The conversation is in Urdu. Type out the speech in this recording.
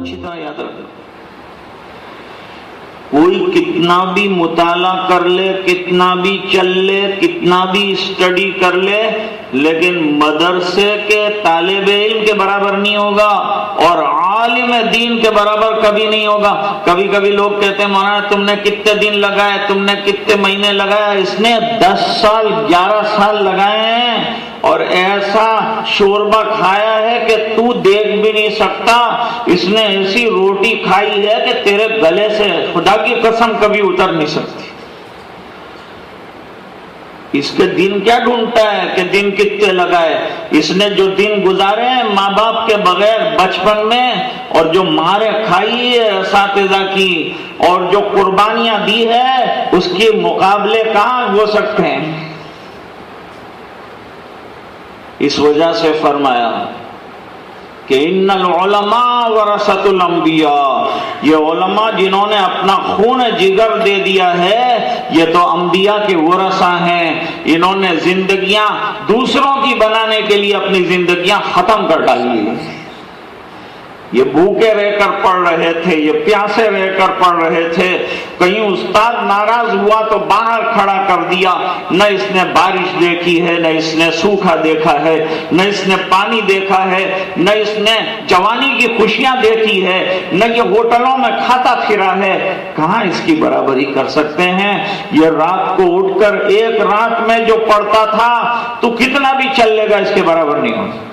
اچھی طرح یاد رکھنا، کوئی کتنا بھی مطالعہ کر لے، کتنا بھی چل لے، کتنا بھی اسٹڈی کر لے، لیکن مدرسے کے طالب علم کے برابر نہیں ہوگا اور عالم دین کے برابر کبھی نہیں ہوگا۔ کبھی کبھی لوگ کہتے ہیں مولانا تم نے کتنے دن لگائے، تم نے کتنے مہینے لگائے، اس نے 10 سال 11 سال لگائے ہیں اور ایسا شوربہ کھایا ہے کہ تو دیکھ بھی نہیں سکتا، اس نے ایسی روٹی کھائی ہے کہ تیرے گلے سے خدا کی قسم کبھی اتر نہیں سکتی۔ اس کے دن کیا ڈھونڈتا ہے کہ دن کتنے لگائے؟ اس نے جو دن گزارے ہیں ماں باپ کے بغیر بچپن میں، اور جو مارے کھائی ہے اساتذہ کی، اور جو قربانیاں دی ہے، اس کے مقابلے کہاں ہو سکتے ہیں؟ اس وجہ سے فرمایا کہ ان العلماء ورثۃ الانبیاء، یہ علماء جنہوں نے اپنا خون جگر دے دیا ہے، یہ تو انبیاء کے ورثہ ہیں۔ انہوں نے زندگیاں دوسروں کی بنانے کے لیے اپنی زندگیاں ختم کر ڈالی۔ یہ بھوکے رہ کر پڑھ رہے تھے، یہ پیاسے رہ کر پڑھ رہے تھے، کہیں استاد ناراض ہوا تو باہر کھڑا کر دیا، نہ اس نے بارش دیکھی ہے، نہ اس نے سوکھا دیکھا ہے، نہ اس نے پانی دیکھا ہے، نہ اس نے جوانی کی خوشیاں دیکھی ہے، نہ یہ ہوٹلوں میں کھاتا پھرا ہے، کہاں اس کی برابری کر سکتے ہیں؟ یہ رات کو اٹھ کر ایک رات میں جو پڑھتا تھا تو کتنا بھی چل لے گا اس کے برابر نہیں ہو سکتا۔